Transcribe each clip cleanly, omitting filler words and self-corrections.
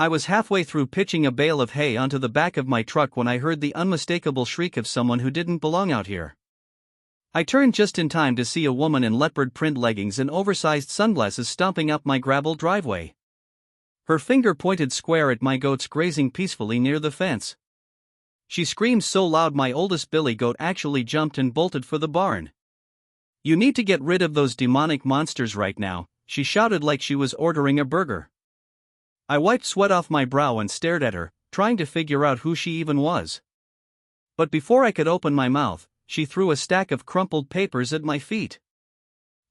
I was halfway through pitching a bale of hay onto the back of my truck when I heard the unmistakable shriek of someone who didn't belong out here. I turned just in time to see a woman in leopard print leggings and oversized sunglasses stomping up my gravel driveway. Her finger pointed square at my goats grazing peacefully near the fence. She screamed so loud my oldest billy goat actually jumped and bolted for the barn. "You need to get rid of those demonic monsters right now," she shouted like she was ordering a burger. I wiped sweat off my brow and stared at her, trying to figure out who she even was. But before I could open my mouth, she threw a stack of crumpled papers at my feet.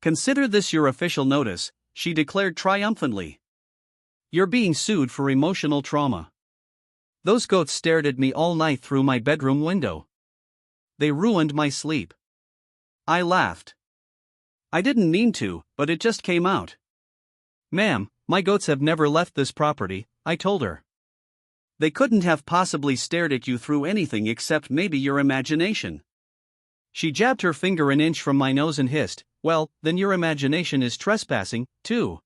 "Consider this your official notice," she declared triumphantly. "You're being sued for emotional trauma." Those goats stared at me all night through my bedroom window. They ruined my sleep. I laughed. I didn't mean to, but it just came out. "Ma'am, my goats have never left this property," I told her. "They couldn't have possibly stared at you through anything except maybe your imagination." She jabbed her finger an inch from my nose and hissed, "Well, then your imagination is trespassing, too.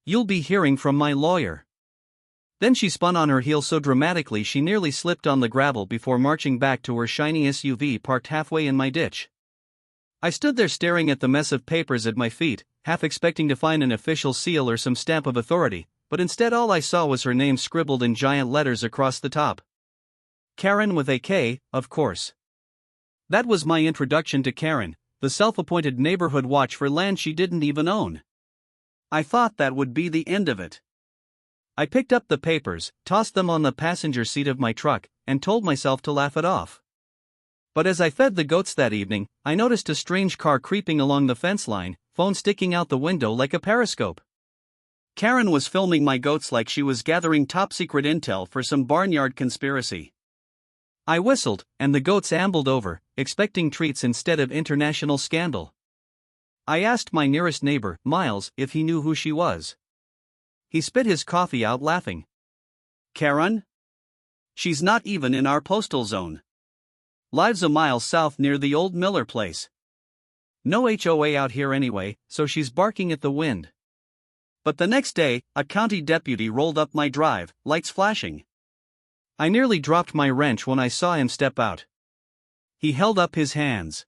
You'll be hearing from my lawyer." Then she spun on her heel so dramatically she nearly slipped on the gravel before marching back to her shiny SUV parked halfway in my ditch. I stood there staring at the mess of papers at my feet, half expecting to find an official seal or some stamp of authority, but instead all I saw was her name scribbled in giant letters across the top. Karen with a K, of course. That was my introduction to Karen, the self-appointed neighborhood watch for land she didn't even own. I thought that would be the end of it. I picked up the papers, tossed them on the passenger seat of my truck, and told myself to laugh it off. But as I fed the goats that evening, I noticed a strange car creeping along the fence line, phone sticking out the window like a periscope. Karen was filming my goats like she was gathering top-secret intel for some barnyard conspiracy. I whistled, and the goats ambled over, expecting treats instead of international scandal. I asked my nearest neighbor, Miles, if he knew who she was. He spit his coffee out laughing. "Karen? She's not even in our postal zone. Lives a mile south near the old Miller place. No HOA out here anyway, so she's barking at the wind." But the next day, a county deputy rolled up my drive, lights flashing. I nearly dropped my wrench when I saw him step out. He held up his hands.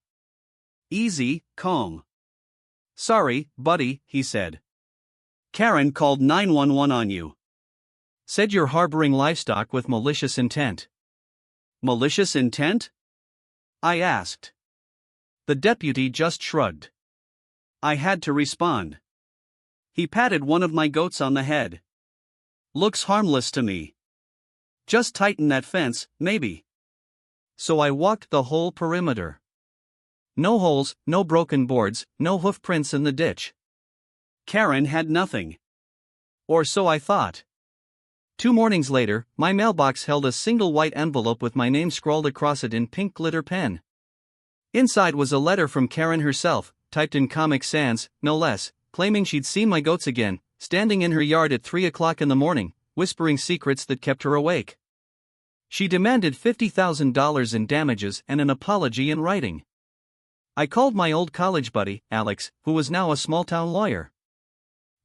"Easy, calm." "Sorry, buddy," he said. "Karen called 911 on you. Said you're harboring livestock with malicious intent." "Malicious intent?" I asked. The deputy just shrugged. I had to respond. He patted one of my goats on the head. "Looks harmless to me. Just tighten that fence, maybe." So I walked the whole perimeter. No holes, no broken boards, no hoof prints in the ditch. Karen had nothing. Or so I thought. 2 mornings later, my mailbox held a single white envelope with my name scrawled across it in pink glitter pen. Inside was a letter from Karen herself, typed in Comic Sans, no less, claiming she'd seen my goats again, standing in her yard at 3 o'clock in the morning, whispering secrets that kept her awake. She demanded $50,000 in damages and an apology in writing. I called my old college buddy, Alex, who was now a small-town lawyer.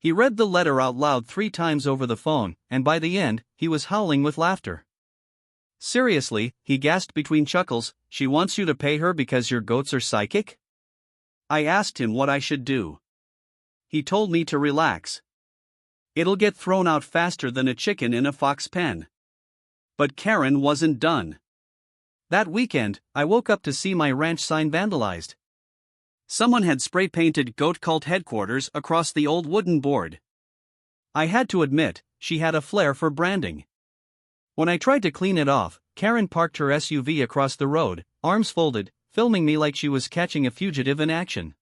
He read the letter out loud 3 times over the phone, and by the end, he was howling with laughter. "Seriously," he gasped between chuckles, "she wants you to pay her because your goats are psychic?" I asked him what I should do. He told me to relax. It'll get thrown out faster than a chicken in a fox pen. But Karen wasn't done. That weekend, I woke up to see my ranch sign vandalized. Someone had spray-painted Goat Cult Headquarters across the old wooden board. I had to admit, she had a flair for branding. When I tried to clean it off, Karen parked her SUV across the road, arms folded, filming me like she was catching a fugitive in action.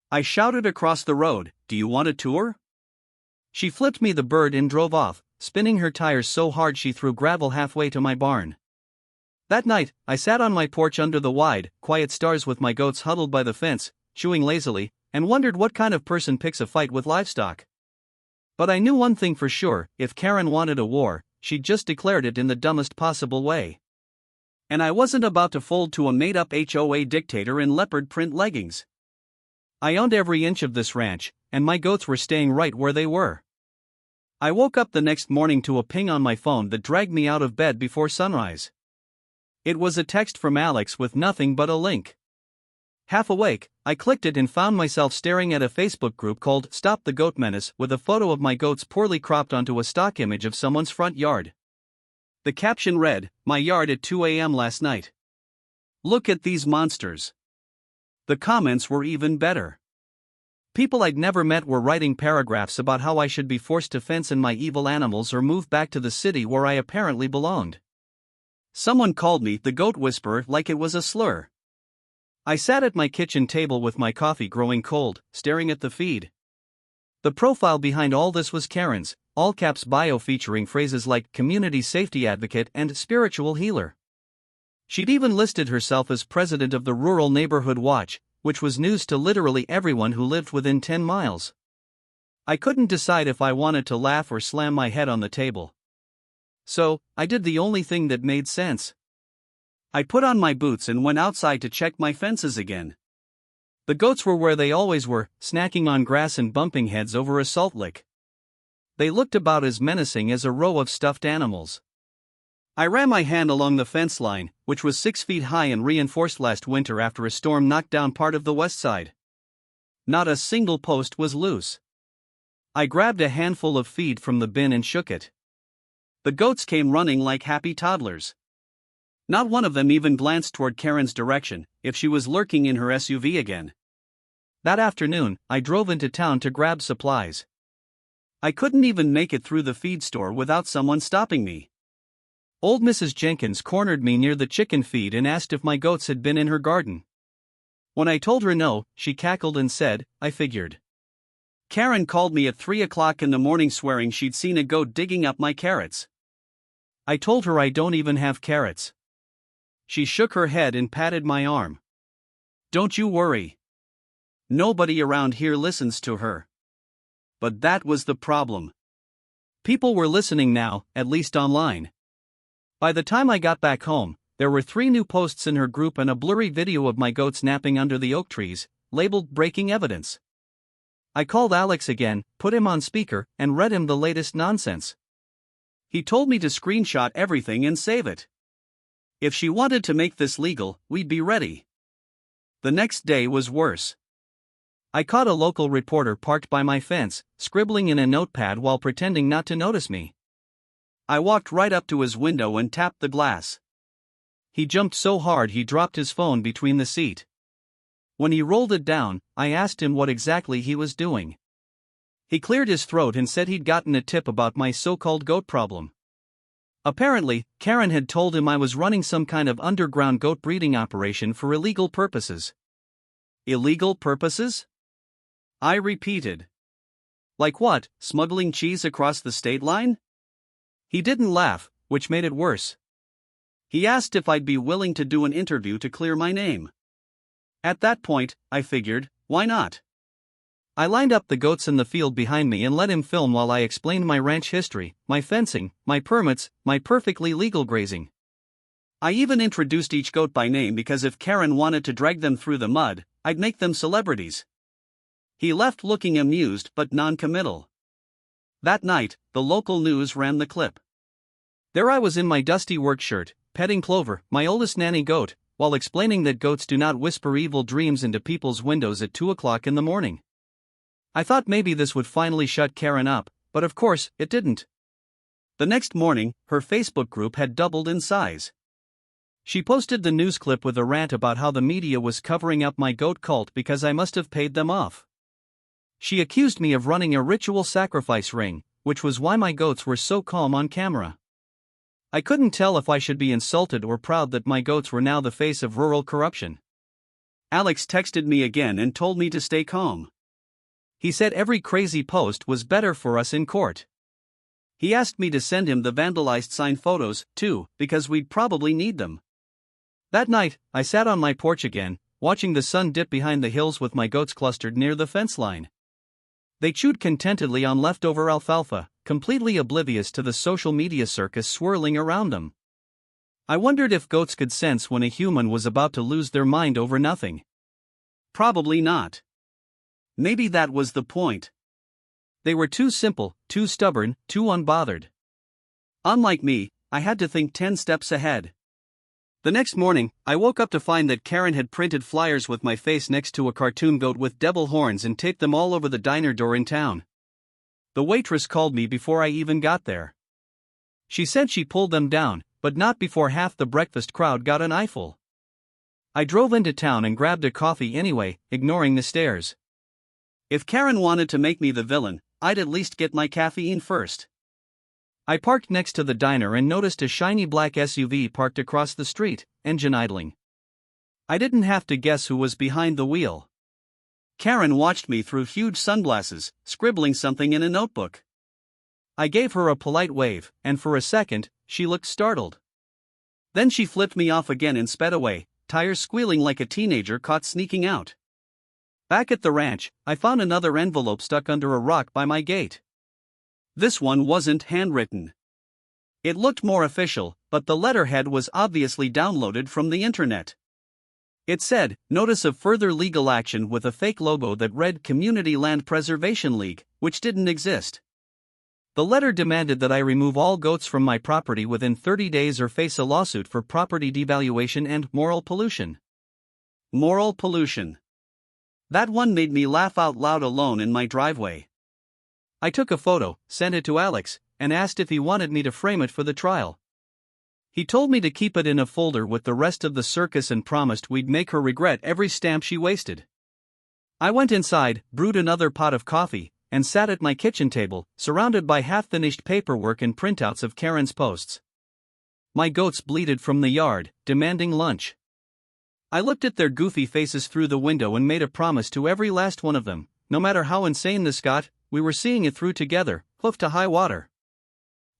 I shouted across the road, "Do you want a tour?" She flipped me the bird and drove off, spinning her tires so hard she threw gravel halfway to my barn. That night, I sat on my porch under the wide, quiet stars with my goats huddled by the fence, chewing lazily, and wondered what kind of person picks a fight with livestock. But I knew one thing for sure, if Karen wanted a war, she'd just declared it in the dumbest possible way. And I wasn't about to fold to a made-up HOA dictator in leopard print leggings. I owned every inch of this ranch, and my goats were staying right where they were. I woke up the next morning to a ping on my phone that dragged me out of bed before sunrise. It was a text from Alex with nothing but a link. Half awake, I clicked it and found myself staring at a Facebook group called Stop the Goat Menace with a photo of my goats poorly cropped onto a stock image of someone's front yard. The caption read, "My yard at 2 a.m. last night. Look at these monsters." The comments were even better. People I'd never met were writing paragraphs about how I should be forced to fence in my evil animals or move back to the city where I apparently belonged. Someone called me the goat whisperer like it was a slur. I sat at my kitchen table with my coffee growing cold, staring at the feed. The profile behind all this was Karen's, all caps bio featuring phrases like community safety advocate and spiritual healer. She'd even listed herself as president of the Rural Neighborhood Watch, which was news to literally everyone who lived within 10 miles. I couldn't decide if I wanted to laugh or slam my head on the table. So, I did the only thing that made sense. I put on my boots and went outside to check my fences again. The goats were where they always were, snacking on grass and bumping heads over a salt lick. They looked about as menacing as a row of stuffed animals. I ran my hand along the fence line, which was 6 feet high and reinforced last winter after a storm knocked down part of the west side. Not a single post was loose. I grabbed a handful of feed from the bin and shook it. The goats came running like happy toddlers. Not one of them even glanced toward Karen's direction, if she was lurking in her SUV again. That afternoon, I drove into town to grab supplies. I couldn't even make it through the feed store without someone stopping me. Old Mrs. Jenkins cornered me near the chicken feed and asked if my goats had been in her garden. When I told her no, she cackled and said, "I figured." Karen called me at 3 o'clock in the morning swearing she'd seen a goat digging up my carrots. I told her I don't even have carrots. She shook her head and patted my arm. "Don't you worry. Nobody around here listens to her." But that was the problem. People were listening now, at least online. By the time I got back home, there were 3 new posts in her group and a blurry video of my goats napping under the oak trees, labeled breaking evidence. I called Alex again, put him on speaker, and read him the latest nonsense. He told me to screenshot everything and save it. If she wanted to make this legal, we'd be ready. The next day was worse. I caught a local reporter parked by my fence, scribbling in a notepad while pretending not to notice me. I walked right up to his window and tapped the glass. He jumped so hard he dropped his phone between the seat. When he rolled it down, I asked him what exactly he was doing. He cleared his throat and said he'd gotten a tip about my so-called goat problem. Apparently, Karen had told him I was running some kind of underground goat breeding operation for illegal purposes. Illegal purposes? I repeated. Like what, smuggling cheese across the state line? He didn't laugh, which made it worse. He asked if I'd be willing to do an interview to clear my name. At that point, I figured, why not? I lined up the goats in the field behind me and let him film while I explained my ranch history, my fencing, my permits, my perfectly legal grazing. I even introduced each goat by name because if Karen wanted to drag them through the mud, I'd make them celebrities. He left looking amused but non-committal. That night, the local news ran the clip. There I was in my dusty work shirt, petting Clover, my oldest nanny goat, while explaining that goats do not whisper evil dreams into people's windows at 2 o'clock in the morning. I thought maybe this would finally shut Karen up, but of course, it didn't. The next morning, her Facebook group had doubled in size. She posted the news clip with a rant about how the media was covering up my goat cult because I must have paid them off. She accused me of running a ritual sacrifice ring, which was why my goats were so calm on camera. I couldn't tell if I should be insulted or proud that my goats were now the face of rural corruption. Alex texted me again and told me to stay calm. He said every crazy post was better for us in court. He asked me to send him the vandalized sign photos, too, because we'd probably need them. That night, I sat on my porch again, watching the sun dip behind the hills with my goats clustered near the fence line. They chewed contentedly on leftover alfalfa, completely oblivious to the social media circus swirling around them. I wondered if goats could sense when a human was about to lose their mind over nothing. Probably not. Maybe that was the point. They were too simple, too stubborn, too unbothered. Unlike me, I had to think 10 steps ahead. The next morning, I woke up to find that Karen had printed flyers with my face next to a cartoon goat with devil horns and taped them all over the diner door in town. The waitress called me before I even got there. She said she pulled them down, but not before half the breakfast crowd got an eyeful. I drove into town and grabbed a coffee anyway, ignoring the stares. If Karen wanted to make me the villain, I'd at least get my caffeine first. I parked next to the diner and noticed a shiny black SUV parked across the street, engine idling. I didn't have to guess who was behind the wheel. Karen watched me through huge sunglasses, scribbling something in a notebook. I gave her a polite wave, and for a second, she looked startled. Then she flipped me off again and sped away, tires squealing like a teenager caught sneaking out. Back at the ranch, I found another envelope stuck under a rock by my gate. This one wasn't handwritten. It looked more official, but the letterhead was obviously downloaded from the internet. It said, "Notice of further legal action," with a fake logo that read Community Land Preservation League, which didn't exist. The letter demanded that I remove all goats from my property within 30 days or face a lawsuit for property devaluation and moral pollution. Moral pollution. That one made me laugh out loud alone in my driveway. I took a photo, sent it to Alex, and asked if he wanted me to frame it for the trial. He told me to keep it in a folder with the rest of the circus and promised we'd make her regret every stamp she wasted. I went inside, brewed another pot of coffee, and sat at my kitchen table, surrounded by half-finished paperwork and printouts of Karen's posts. My goats bleated from the yard, demanding lunch. I looked at their goofy faces through the window and made a promise to every last one of them: no matter how insane this got, we were seeing it through together, hoof to high water.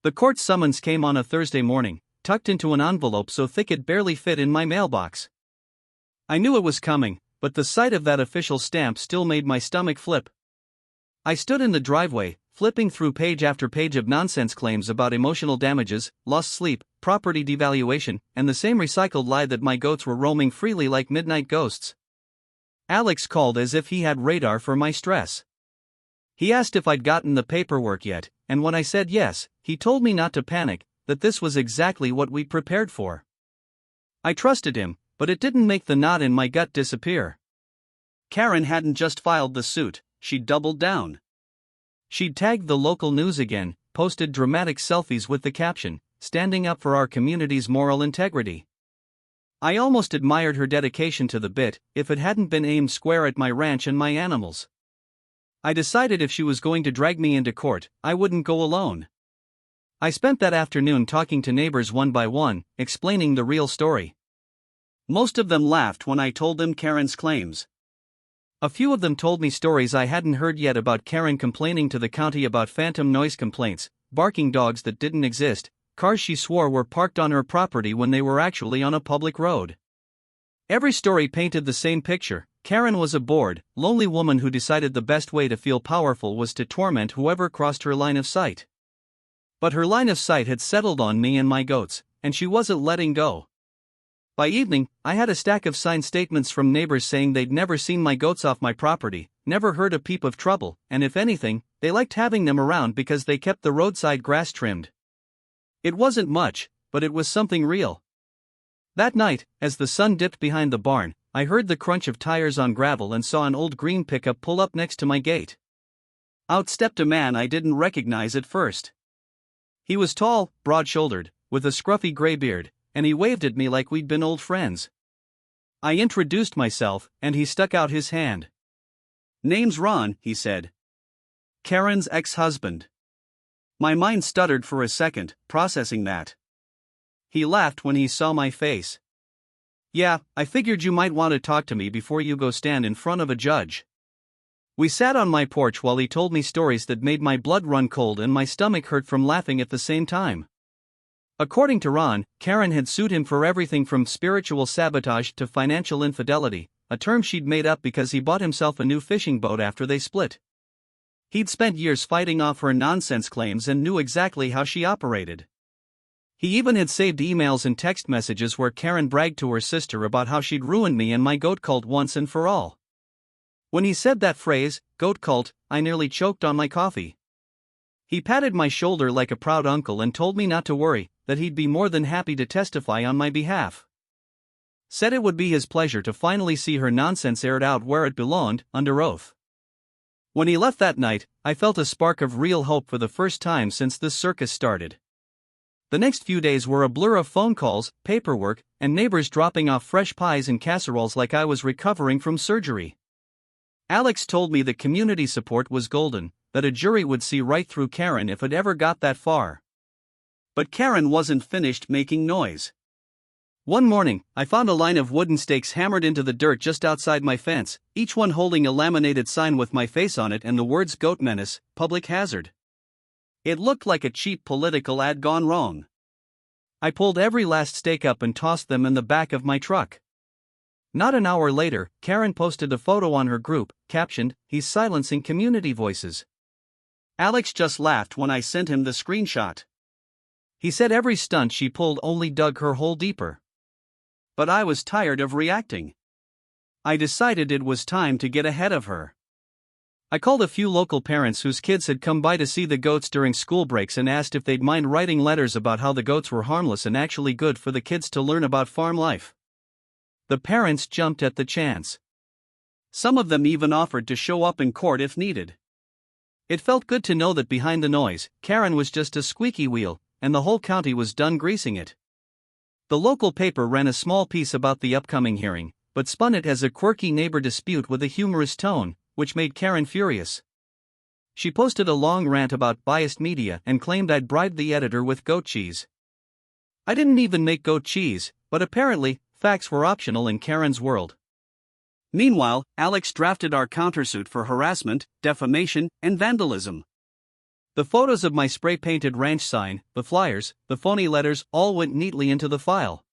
The court summons came on a Thursday morning, tucked into an envelope so thick it barely fit in my mailbox. I knew it was coming, but the sight of that official stamp still made my stomach flip. I stood in the driveway, flipping through page after page of nonsense claims about emotional damages, lost sleep, property devaluation, and the same recycled lie that my goats were roaming freely like midnight ghosts. Alex called as if he had radar for my stress. He asked if I'd gotten the paperwork yet, and when I said yes, he told me not to panic, that this was exactly what we prepared for. I trusted him, but it didn't make the knot in my gut disappear. Karen hadn't just filed the suit, she'd doubled down. She'd tagged the local news again, posted dramatic selfies with the caption, "Standing up for our community's moral integrity." I almost admired her dedication to the bit, if it hadn't been aimed square at my ranch and my animals. I decided if she was going to drag me into court, I wouldn't go alone. I spent that afternoon talking to neighbors one by one, explaining the real story. Most of them laughed when I told them Karen's claims. A few of them told me stories I hadn't heard yet about Karen complaining to the county about phantom noise complaints, barking dogs that didn't exist, cars she swore were parked on her property when they were actually on a public road. Every story painted the same picture: Karen was a bored, lonely woman who decided the best way to feel powerful was to torment whoever crossed her line of sight. But her line of sight had settled on me and my goats, and she wasn't letting go. By evening, I had a stack of signed statements from neighbors saying they'd never seen my goats off my property, never heard a peep of trouble, and if anything, they liked having them around because they kept the roadside grass trimmed. It wasn't much, but it was something real. That night, as the sun dipped behind the barn, I heard the crunch of tires on gravel and saw an old green pickup pull up next to my gate. Out stepped a man I didn't recognize at first. He was tall, broad-shouldered, with a scruffy gray beard, and he waved at me like we'd been old friends. I introduced myself, and he stuck out his hand. "Name's Ron," he said. "Karen's ex-husband." My mind stuttered for a second, processing that. He laughed when he saw my face. "Yeah, I figured you might want to talk to me before you go stand in front of a judge." We sat on my porch while he told me stories that made my blood run cold and my stomach hurt from laughing at the same time. According to Ron, Karen had sued him for everything from spiritual sabotage to financial infidelity, a term she'd made up because he bought himself a new fishing boat after they split. He'd spent years fighting off her nonsense claims and knew exactly how she operated. He even had saved emails and text messages where Karen bragged to her sister about how she'd ruined me and my goat cult once and for all. When he said that phrase, goat cult, I nearly choked on my coffee. He patted my shoulder like a proud uncle and told me not to worry, that he'd be more than happy to testify on my behalf. Said it would be his pleasure to finally see her nonsense aired out where it belonged, under oath. When he left that night, I felt a spark of real hope for the first time since this circus started. The next few days were a blur of phone calls, paperwork, and neighbors dropping off fresh pies and casseroles like I was recovering from surgery. Alex told me that community support was golden, that a jury would see right through Karen if it ever got that far. But Karen wasn't finished making noise. One morning, I found a line of wooden stakes hammered into the dirt just outside my fence, each one holding a laminated sign with my face on it and the words "Goat Menace, Public Hazard." It looked like a cheap political ad gone wrong. I pulled every last stake up and tossed them in the back of my truck. Not an hour later, Karen posted a photo on her group, captioned, "He's silencing community voices." Alex just laughed when I sent him the screenshot. He said every stunt she pulled only dug her hole deeper. But I was tired of reacting. I decided it was time to get ahead of her. I called a few local parents whose kids had come by to see the goats during school breaks and asked if they'd mind writing letters about how the goats were harmless and actually good for the kids to learn about farm life. The parents jumped at the chance. Some of them even offered to show up in court if needed. It felt good to know that behind the noise, Karen was just a squeaky wheel, and the whole county was done greasing it. The local paper ran a small piece about the upcoming hearing, but spun it as a quirky neighbor dispute with a humorous tone, which made Karen furious. She posted a long rant about biased media and claimed I'd bribed the editor with goat cheese. I didn't even make goat cheese, but apparently, facts were optional in Karen's world. Meanwhile, Alex drafted our countersuit for harassment, defamation, and vandalism. The photos of my spray-painted ranch sign, the flyers, the phony letters all went neatly into the file.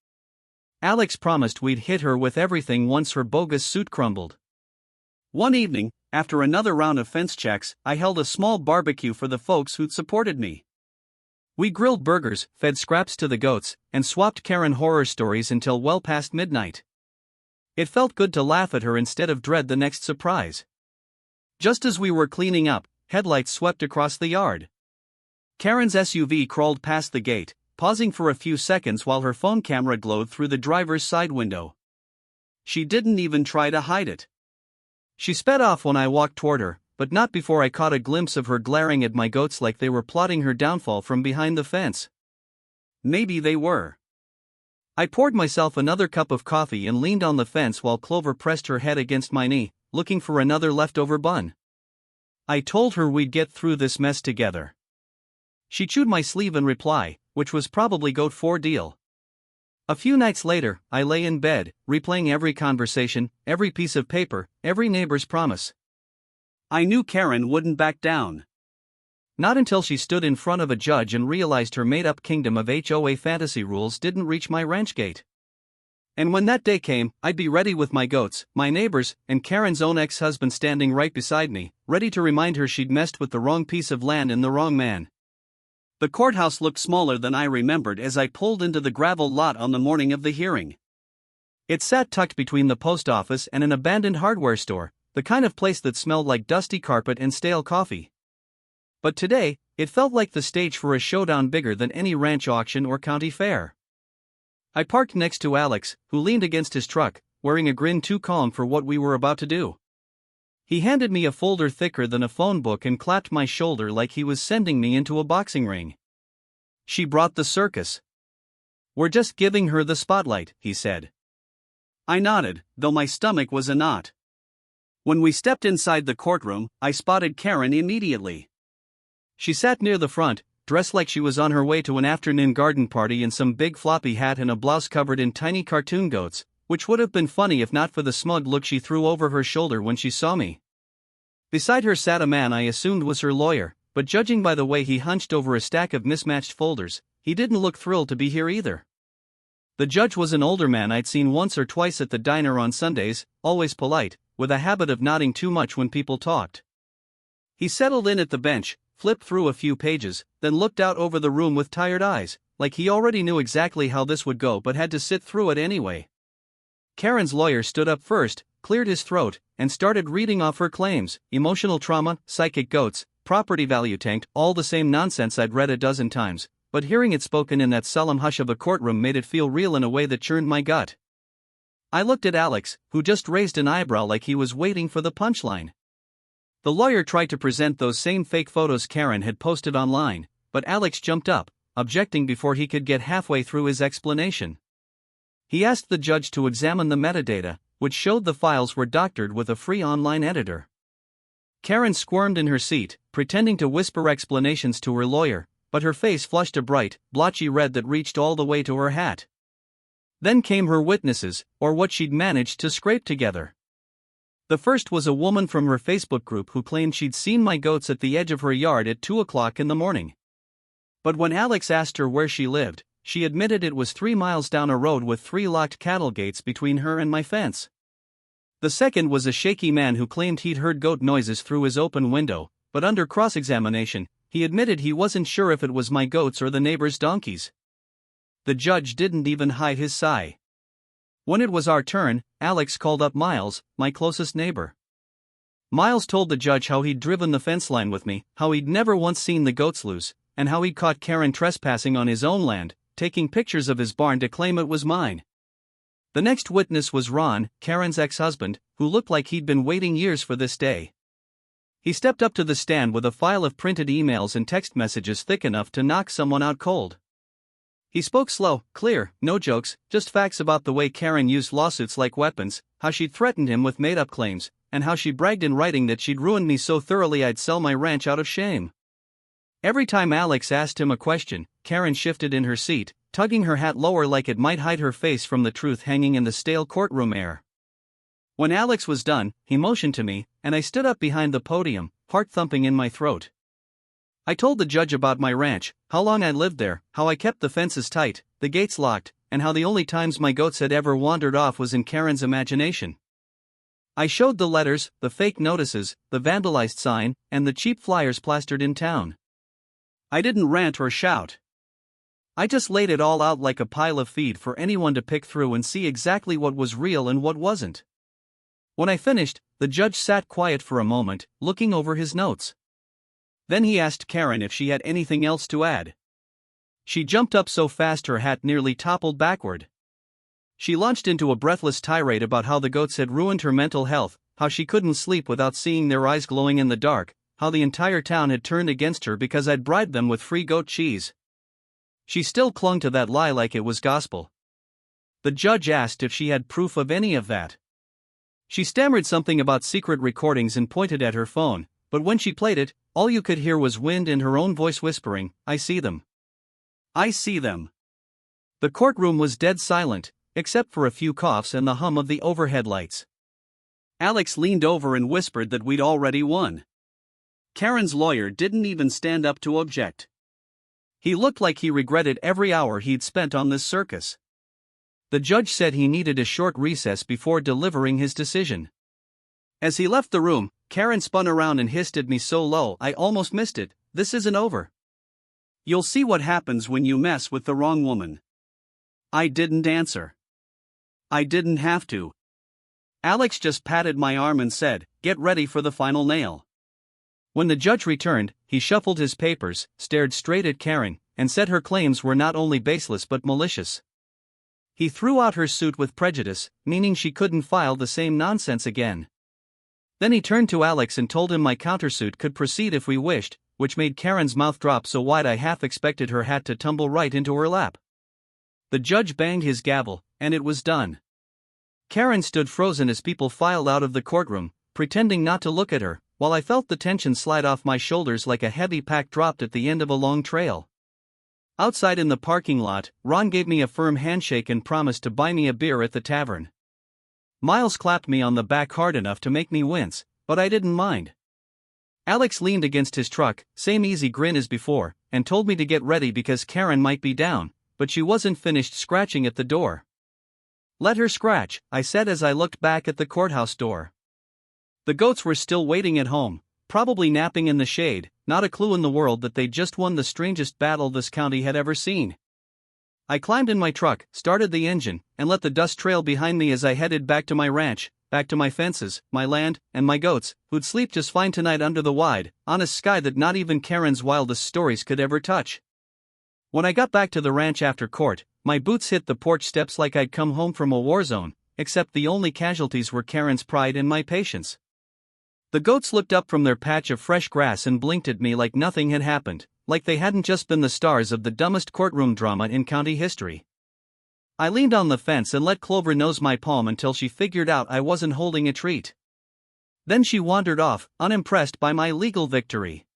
Alex promised we'd hit her with everything once her bogus suit crumbled. One evening, after another round of fence checks, I held a small barbecue for the folks who'd supported me. We grilled burgers, fed scraps to the goats, and swapped Karen horror stories until well past midnight. It felt good to laugh at her instead of dread the next surprise. Just as we were cleaning up, headlights swept across the yard. Karen's SUV crawled past the gate, pausing for a few seconds while her phone camera glowed through the driver's side window. She didn't even try to hide it. She sped off when I walked toward her, but not before I caught a glimpse of her glaring at my goats like they were plotting her downfall from behind the fence. Maybe they were. I poured myself another cup of coffee and leaned on the fence while Clover pressed her head against my knee, looking for another leftover bun. I told her we'd get through this mess together. She chewed my sleeve in reply, which was probably goat for deal. A few nights later, I lay in bed, replaying every conversation, every piece of paper, every neighbor's promise. I knew Karen wouldn't back down. Not until she stood in front of a judge and realized her made-up kingdom of HOA fantasy rules didn't reach my ranch gate. And when that day came, I'd be ready with my goats, my neighbors, and Karen's own ex-husband standing right beside me, ready to remind her she'd messed with the wrong piece of land and the wrong man. The courthouse looked smaller than I remembered as I pulled into the gravel lot on the morning of the hearing. It sat tucked between the post office and an abandoned hardware store, the kind of place that smelled like dusty carpet and stale coffee. But today, it felt like the stage for a showdown bigger than any ranch auction or county fair. I parked next to Alex, who leaned against his truck, wearing a grin too calm for what we were about to do. He handed me a folder thicker than a phone book and clapped my shoulder like he was sending me into a boxing ring. She brought the circus. We're just giving her the spotlight, he said. I nodded, though my stomach was a knot. When we stepped inside the courtroom, I spotted Karen immediately. She sat near the front, dressed like she was on her way to an afternoon garden party in some big floppy hat and a blouse covered in tiny cartoon goats, which would have been funny if not for the smug look she threw over her shoulder when she saw me. Beside her sat a man I assumed was her lawyer, but judging by the way he hunched over a stack of mismatched folders, he didn't look thrilled to be here either. The judge was an older man I'd seen once or twice at the diner on Sundays, always polite, with a habit of nodding too much when people talked. He settled in at the bench, flipped through a few pages, then looked out over the room with tired eyes, like he already knew exactly how this would go but had to sit through it anyway. Karen's lawyer stood up first, cleared his throat, and started reading off her claims: emotional trauma, psychic goats, property value tanked, all the same nonsense I'd read a dozen times, but hearing it spoken in that solemn hush of a courtroom made it feel real in a way that churned my gut. I looked at Alex, who just raised an eyebrow like he was waiting for the punchline. The lawyer tried to present those same fake photos Karen had posted online, but Alex jumped up, objecting before he could get halfway through his explanation. He asked the judge to examine the metadata, which showed the files were doctored with a free online editor. Karen squirmed in her seat, pretending to whisper explanations to her lawyer, but her face flushed a bright, blotchy red that reached all the way to her hat. Then came her witnesses, or what she'd managed to scrape together. The first was a woman from her Facebook group who claimed she'd seen my goats at the edge of her yard at 2 o'clock in the morning. But when Alex asked her where she lived, she admitted it was 3 miles down a road with 3 locked cattle gates between her and my fence. The second was a shaky man who claimed he'd heard goat noises through his open window, but under cross-examination, he admitted he wasn't sure if it was my goats or the neighbor's donkeys. The judge didn't even hide his sigh. When it was our turn, Alex called up Miles, my closest neighbor. Miles told the judge how he'd driven the fence line with me, how he'd never once seen the goats loose, and how he'd caught Karen trespassing on his own land, taking pictures of his barn to claim it was mine. The next witness was Ron, Karen's ex-husband, who looked like he'd been waiting years for this day. He stepped up to the stand with a file of printed emails and text messages thick enough to knock someone out cold. He spoke slow, clear, no jokes, just facts about the way Karen used lawsuits like weapons, how she'd threatened him with made-up claims, and how she bragged in writing that she'd ruined me so thoroughly I'd sell my ranch out of shame. Every time Alex asked him a question, Karen shifted in her seat, tugging her hat lower like it might hide her face from the truth hanging in the stale courtroom air. When Alex was done, he motioned to me, and I stood up behind the podium, heart thumping in my throat. I told the judge about my ranch, how long I lived there, how I kept the fences tight, the gates locked, and how the only times my goats had ever wandered off was in Karen's imagination. I showed the letters, the fake notices, the vandalized sign, and the cheap flyers plastered in town. I didn't rant or shout. I just laid it all out like a pile of feed for anyone to pick through and see exactly what was real and what wasn't. When I finished, the judge sat quiet for a moment, looking over his notes. Then he asked Karen if she had anything else to add. She jumped up so fast her hat nearly toppled backward. She launched into a breathless tirade about how the goats had ruined her mental health, how she couldn't sleep without seeing their eyes glowing in the dark, how the entire town had turned against her because I'd bribed them with free goat cheese. She still clung to that lie like it was gospel. The judge asked if she had proof of any of that. She stammered something about secret recordings and pointed at her phone, but when she played it, all you could hear was wind and her own voice whispering, "I see them. I see them." The courtroom was dead silent, except for a few coughs and the hum of the overhead lights. Alex leaned over and whispered that we'd already won. Karen's lawyer didn't even stand up to object. He looked like he regretted every hour he'd spent on this circus. The judge said he needed a short recess before delivering his decision. As he left the room, Karen spun around and hissed at me so low I almost missed it, "This isn't over. You'll see what happens when you mess with the wrong woman." I didn't answer. I didn't have to. Alex just patted my arm and said, "Get ready for the final nail." When the judge returned, he shuffled his papers, stared straight at Karen, and said her claims were not only baseless but malicious. He threw out her suit with prejudice, meaning she couldn't file the same nonsense again. Then he turned to Alex and told him my countersuit could proceed if we wished, which made Karen's mouth drop so wide I half expected her hat to tumble right into her lap. The judge banged his gavel, and it was done. Karen stood frozen as people filed out of the courtroom, pretending not to look at her, while I felt the tension slide off my shoulders like a heavy pack dropped at the end of a long trail. Outside in the parking lot, Ron gave me a firm handshake and promised to buy me a beer at the tavern. Miles clapped me on the back hard enough to make me wince, but I didn't mind. Alex leaned against his truck, same easy grin as before, and told me to get ready because Karen might be down, but she wasn't finished scratching at the door. "Let her scratch," I said as I looked back at the courthouse door. The goats were still waiting at home, probably napping in the shade, not a clue in the world that they'd just won the strangest battle this county had ever seen. I climbed in my truck, started the engine, and let the dust trail behind me as I headed back to my ranch, back to my fences, my land, and my goats, who'd sleep just fine tonight under the wide, honest sky that not even Karen's wildest stories could ever touch. When I got back to the ranch after court, my boots hit the porch steps like I'd come home from a war zone, except the only casualties were Karen's pride and my patience. The goats looked up from their patch of fresh grass and blinked at me like nothing had happened, like they hadn't just been the stars of the dumbest courtroom drama in county history. I leaned on the fence and let Clover nose my palm until she figured out I wasn't holding a treat. Then she wandered off, unimpressed by my legal victory.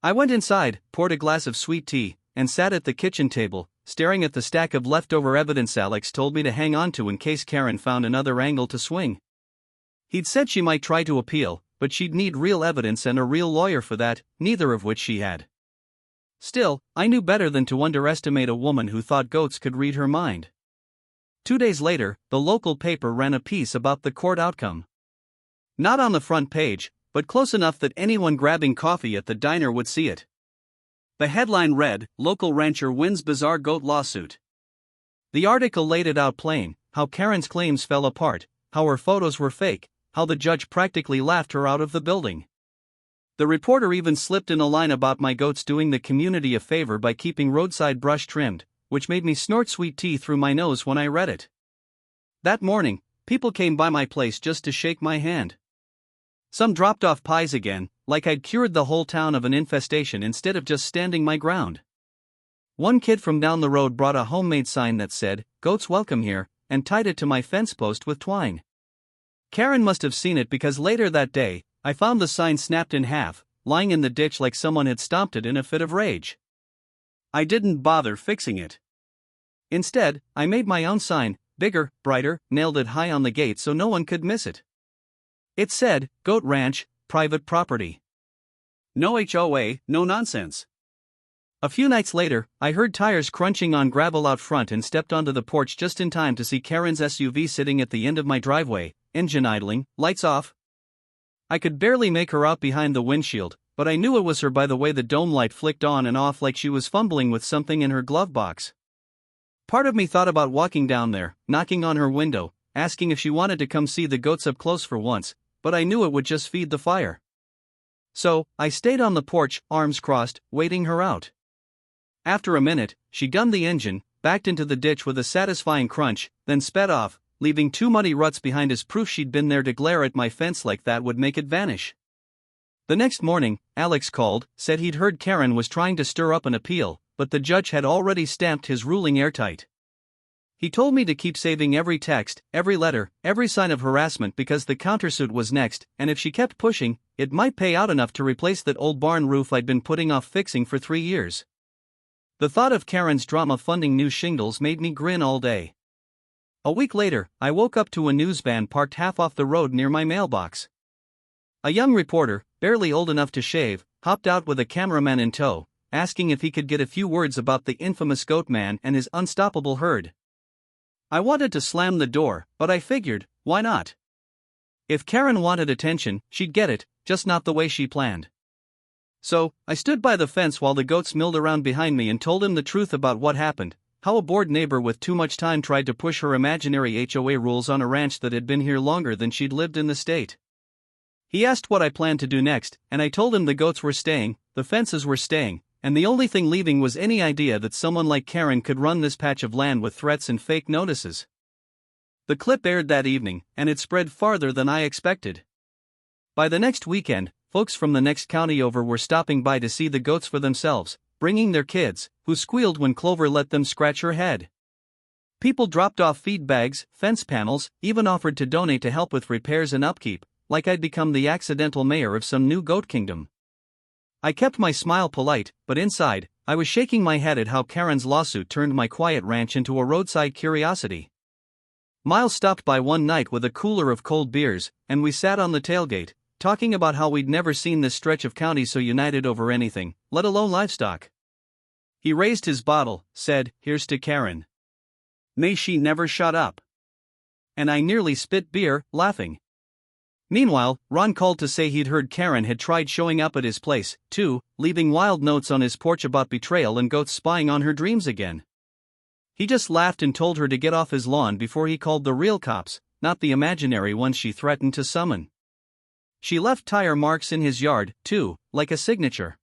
I went inside, poured a glass of sweet tea, and sat at the kitchen table, staring at the stack of leftover evidence Alex told me to hang on to in case Karen found another angle to swing. He'd said she might try to appeal, but she'd need real evidence and a real lawyer for that, neither of which she had. Still, I knew better than to underestimate a woman who thought goats could read her mind. 2 days later, the local paper ran a piece about the court outcome. Not on the front page, but close enough that anyone grabbing coffee at the diner would see it. The headline read, "Local Rancher Wins Bizarre Goat Lawsuit." The article laid it out plain, how Karen's claims fell apart, how her photos were fake, how the judge practically laughed her out of the building. The reporter even slipped in a line about my goats doing the community a favor by keeping roadside brush trimmed, which made me snort sweet tea through my nose when I read it. That morning, people came by my place just to shake my hand. Some dropped off pies again, like I'd cured the whole town of an infestation instead of just standing my ground. One kid from down the road brought a homemade sign that said, "Goats welcome here," and tied it to my fence post with twine. Karen must have seen it because later that day, I found the sign snapped in half, lying in the ditch like someone had stomped it in a fit of rage. I didn't bother fixing it. Instead, I made my own sign, bigger, brighter, nailed it high on the gate so no one could miss it. It said, "Goat Ranch, private property. No HOA, no nonsense." A few nights later, I heard tires crunching on gravel out front and stepped onto the porch just in time to see Karen's SUV sitting at the end of my driveway, engine idling, lights off. I could barely make her out behind the windshield, but I knew it was her by the way the dome light flicked on and off like she was fumbling with something in her glove box. Part of me thought about walking down there, knocking on her window, asking if she wanted to come see the goats up close for once, but I knew it would just feed the fire. So, I stayed on the porch, arms crossed, waiting her out. After a minute, she gunned the engine, backed into the ditch with a satisfying crunch, then sped off, leaving 2 muddy ruts behind as proof she'd been there to glare at my fence like that would make it vanish. The next morning, Alex called, said he'd heard Karen was trying to stir up an appeal, but the judge had already stamped his ruling airtight. He told me to keep saving every text, every letter, every sign of harassment because the countersuit was next, and if she kept pushing, it might pay out enough to replace that old barn roof I'd been putting off fixing for 3 years. The thought of Karen's drama funding new shingles made me grin all day. A week later, I woke up to a news van parked half off the road near my mailbox. A young reporter, barely old enough to shave, hopped out with a cameraman in tow, asking if he could get a few words about the infamous goat man and his unstoppable herd. I wanted to slam the door, but I figured, why not? If Karen wanted attention, she'd get it, just not the way she planned. So, I stood by the fence while the goats milled around behind me and told him the truth about what happened, how a bored neighbor with too much time tried to push her imaginary HOA rules on a ranch that had been here longer than she'd lived in the state. He asked what I planned to do next, and I told him the goats were staying, the fences were staying, and the only thing leaving was any idea that someone like Karen could run this patch of land with threats and fake notices. The clip aired that evening, and it spread farther than I expected. By the next weekend, folks from the next county over were stopping by to see the goats for themselves, bringing their kids, who squealed when Clover let them scratch her head. People dropped off feed bags, fence panels, even offered to donate to help with repairs and upkeep, like I'd become the accidental mayor of some new goat kingdom. I kept my smile polite, but inside, I was shaking my head at how Karen's lawsuit turned my quiet ranch into a roadside curiosity. Miles stopped by one night with a cooler of cold beers, and we sat on the tailgate, talking about how we'd never seen this stretch of county so united over anything, let alone livestock. He raised his bottle, said, "Here's to Karen. May she never shut up." And I nearly spit beer, laughing. Meanwhile, Ron called to say he'd heard Karen had tried showing up at his place, too, leaving wild notes on his porch about betrayal and goats spying on her dreams again. He just laughed and told her to get off his lawn before he called the real cops, not the imaginary ones she threatened to summon. She left tire marks in his yard, too, like a signature.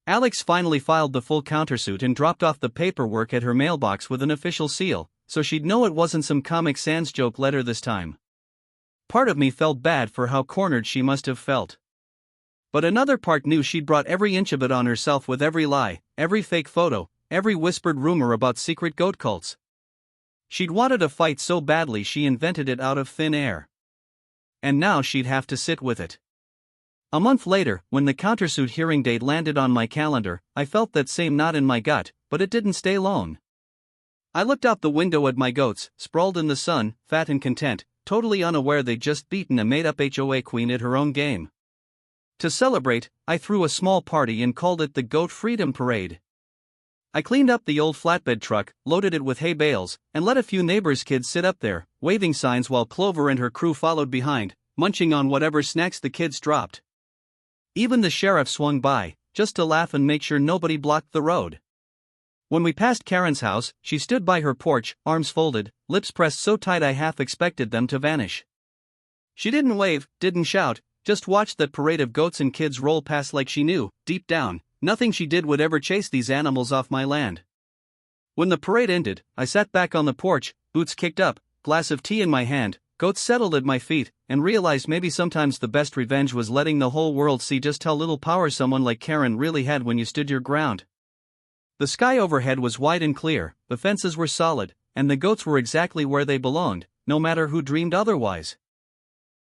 Alex finally filed the full countersuit and dropped off the paperwork at her mailbox with an official seal, so she'd know it wasn't some Comic Sans joke letter this time. Part of me felt bad for how cornered she must have felt. But another part knew she'd brought every inch of it on herself with every lie, every fake photo, every whispered rumor about secret goat cults. She'd wanted a fight so badly she invented it out of thin air. And now she'd have to sit with it. A month later, when the countersuit hearing date landed on my calendar, I felt that same knot in my gut, but it didn't stay long. I looked out the window at my goats, sprawled in the sun, fat and content, totally unaware they'd just beaten a made-up HOA queen at her own game. To celebrate, I threw a small party and called it the Goat Freedom Parade. I cleaned up the old flatbed truck, loaded it with hay bales, and let a few neighbors' kids sit up there, waving signs while Clover and her crew followed behind, munching on whatever snacks the kids dropped. Even the sheriff swung by, just to laugh and make sure nobody blocked the road. When we passed Karen's house, she stood by her porch, arms folded, lips pressed so tight I half expected them to vanish. She didn't wave, didn't shout, just watched that parade of goats and kids roll past like she knew, deep down, nothing she did would ever chase these animals off my land. When the parade ended, I sat back on the porch, boots kicked up, glass of tea in my hand, goats settled at my feet, and realized maybe sometimes the best revenge was letting the whole world see just how little power someone like Karen really had when you stood your ground. The sky overhead was wide and clear, the fences were solid, and the goats were exactly where they belonged, no matter who dreamed otherwise.